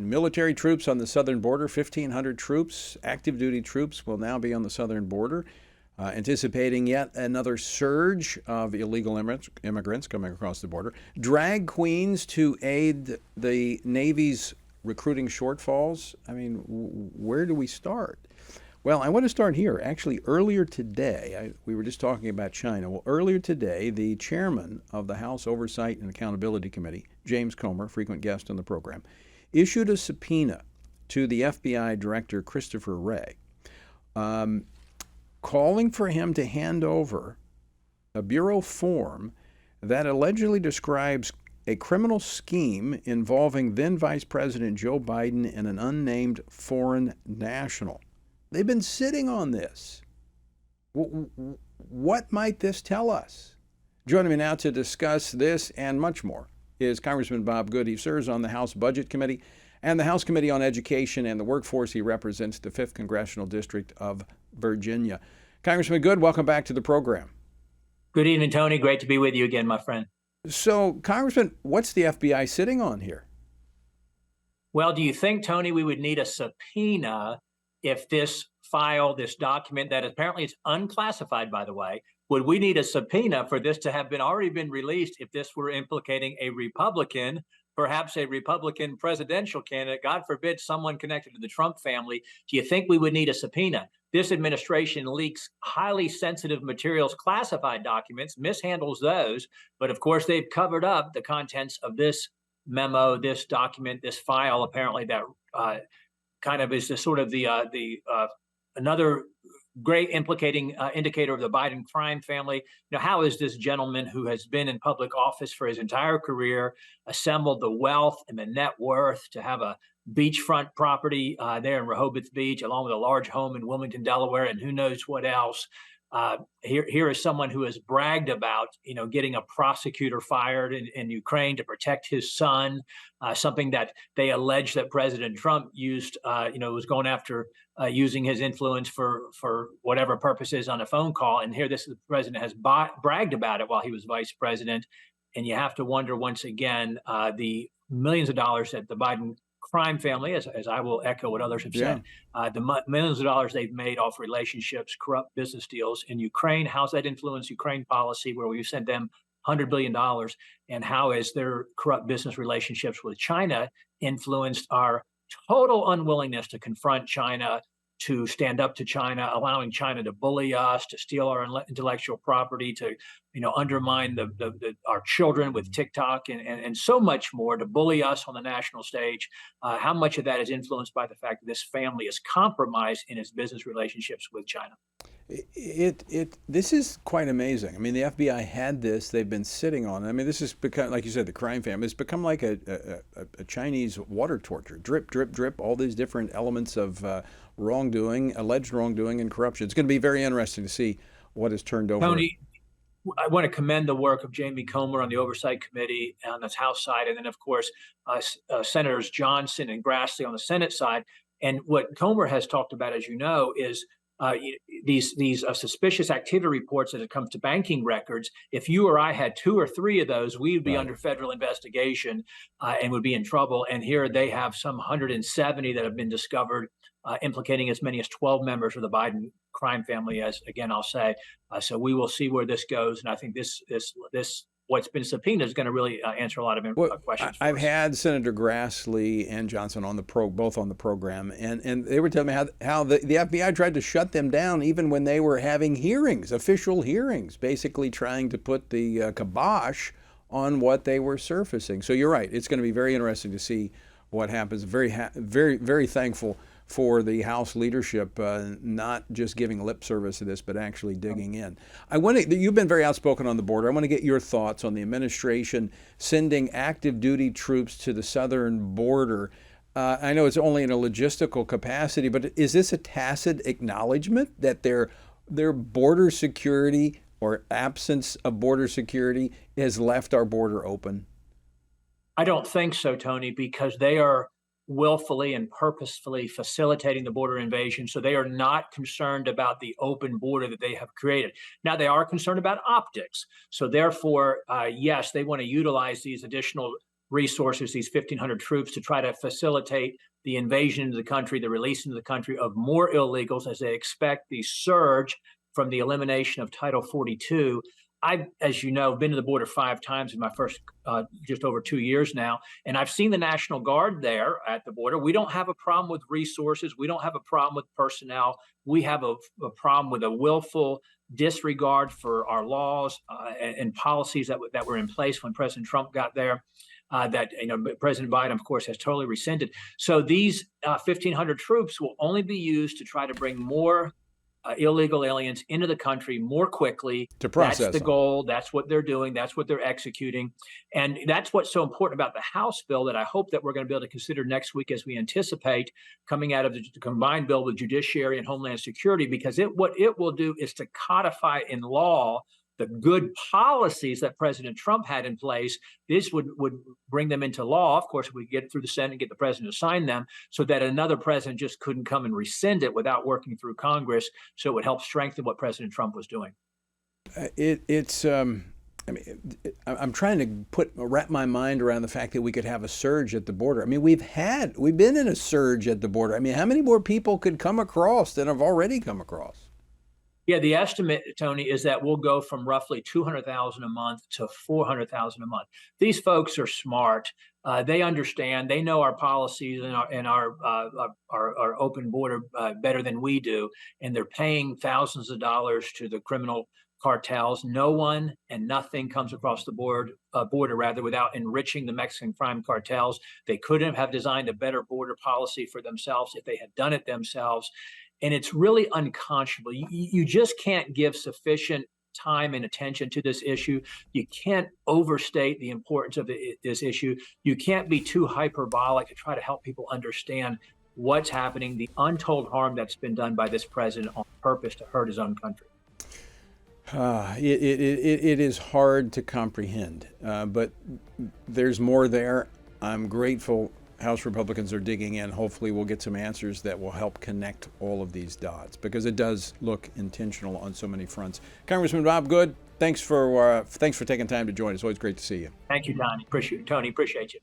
military troops on the southern border, 1,500 troops, active duty troops will now be on the southern border, anticipating yet another surge of illegal immigrants coming across the border. Drag queens to aid the Navy's recruiting shortfalls. I mean, where do we start? Well, I want to start here. Actually, earlier today, we were just talking about China. Well, earlier today, the chairman of the House Oversight and Accountability Committee, James Comer, frequent guest on the program, issued a subpoena to the FBI Director Christopher Wray, calling for him to hand over a bureau form that allegedly describes a criminal scheme involving then Vice President Joe Biden and an unnamed foreign national. They've been sitting on this. What might this tell us? Joining me now to discuss this and much more is Congressman Bob Good. He serves on the House Budget Committee and the House Committee on Education and the Workforce. He represents the 5th Congressional District of Virginia. Congressman Good, welcome back to the program. Good evening, Tony. Great to be with you again, my friend. So, Congressman, what's the FBI sitting on here? Well, do you think, Tony, we would need a subpoena if this file, this document that apparently is unclassified, by the way, would we need a subpoena for this to have already been released if this were implicating a Republican, perhaps a Republican presidential candidate, God forbid, someone connected to the Trump family? Do you think we would need a subpoena? This administration leaks highly sensitive materials, classified documents, mishandles those, but of course they've covered up the contents of this memo, this document, this file, apparently that kind of is the sort of another great implicating indicator of the Biden crime family. How is this gentleman who has been in public office for his entire career, assembled the wealth and the net worth to have a beachfront property there in Rehoboth Beach, along with a large home in Wilmington, Delaware, and who knows what else? Here is someone who has bragged about, getting a prosecutor fired in Ukraine to protect his son, something that they allege that President Trump used, was going after using his influence for whatever purposes on a phone call. And here the president has bragged about it while he was vice president. And you have to wonder once again, the millions of dollars that the Biden crime family, as I will echo what others have said, the millions of dollars they've made off relationships, corrupt business deals in Ukraine. How's that influence Ukraine policy, where we sent them $100 billion? And how is their corrupt business relationships with China influenced our total unwillingness to confront China, to stand up to China, allowing China to bully us, to steal our intellectual property, to undermine our children with TikTok and so much more, to bully us on the national stage? How much of that is influenced by the fact that this family is compromised in its business relationships with China? This is quite amazing. I mean, the FBI had this; they've been sitting on it. I mean, this has become, like you said, the crime family. It's become like a Chinese water torture. Drip, drip, drip. All these different elements of wrongdoing, alleged wrongdoing, and corruption. It's going to be very interesting to see what is turned over. Tony, I want to commend the work of Jamie Comer on the Oversight Committee on the House side, and then, of course, Senators Johnson and Grassley on the Senate side. And what Comer has talked about, as you know, is these suspicious activity reports that it comes to banking records. If you or I had 2 or 3 of those, we would be under federal investigation and would be in trouble. And here they have some 170 that have been discovered, implicating as many as 12 members of the Biden crime family, as again, I'll say. So we will see where this goes. And I think this what's been subpoenaed is going to really answer a lot of questions. I've had Senator Grassley and Johnson on both on the program, and they were telling me how the FBI tried to shut them down even when they were having hearings, official hearings, basically trying to put the kibosh on what they were surfacing. So you're right; it's going to be very interesting to see what happens. Very, very thankful for the House leadership not just giving lip service to this, but actually digging in. You've been very outspoken on the border. I want to get your thoughts on the administration sending active duty troops to the southern border. I know it's only in a logistical capacity, but is this a tacit acknowledgement that their border security or absence of border security has left our border open? I don't think so, Tony, because they are willfully and purposefully facilitating the border invasion. So they are not concerned about the open border that they have created. Now, they are concerned about optics. So therefore, yes, they want to utilize these additional resources, these 1,500 troops, to try to facilitate the invasion into the country, the release into the country of more illegals as they expect the surge from the elimination of Title 42. I've, as you know, been to the border 5 times in my first just over 2 years now, and I've seen the National Guard there at the border. We don't have a problem with resources. We don't have a problem with personnel. We have a problem with a willful disregard for our laws and policies that were in place when President Trump got there. That President Biden, of course, has totally rescinded. So these 1,500 troops will only be used to try to bring more illegal aliens into the country more quickly. To process That's the them. goal. That's what they're doing. That's what they're executing. And that's what's so important about the House bill that I hope that we're going to be able to consider next week as we anticipate coming out of the combined bill with Judiciary and Homeland Security, because what it will do is to codify in law the good policies that President Trump had in place. This would bring them into law. Of course, we get through the Senate and get the president to sign them, so that another president just couldn't come and rescind it without working through Congress. So it would help strengthen what President Trump was doing. I'm trying to wrap my mind around the fact that we could have a surge at the border. I mean, we've been in a surge at the border. I mean, how many more people could come across than have already come across? Yeah, the estimate, Tony, is that we'll go from roughly 200,000 a month to 400,000 a month. These folks are smart. They understand. They know our policies and our open border better than we do, and they're paying thousands of dollars to the criminal cartels. No one and nothing comes across the border without enriching the Mexican crime cartels. They couldn't have designed a better border policy for themselves if they had done it themselves. And it's really unconscionable. You just can't give sufficient time and attention to this issue. You can't overstate the importance of this issue. You can't be too hyperbolic to try to help people understand what's happening, the untold harm that's been done by this president on purpose to hurt his own country. It is hard to comprehend, but there's more there. I'm grateful House Republicans are digging in. Hopefully we'll get some answers that will help connect all of these dots, because it does look intentional on so many fronts. Congressman Bob Good, thanks for taking time to join us. Always great to see you. Thank you, Tony. Appreciate you.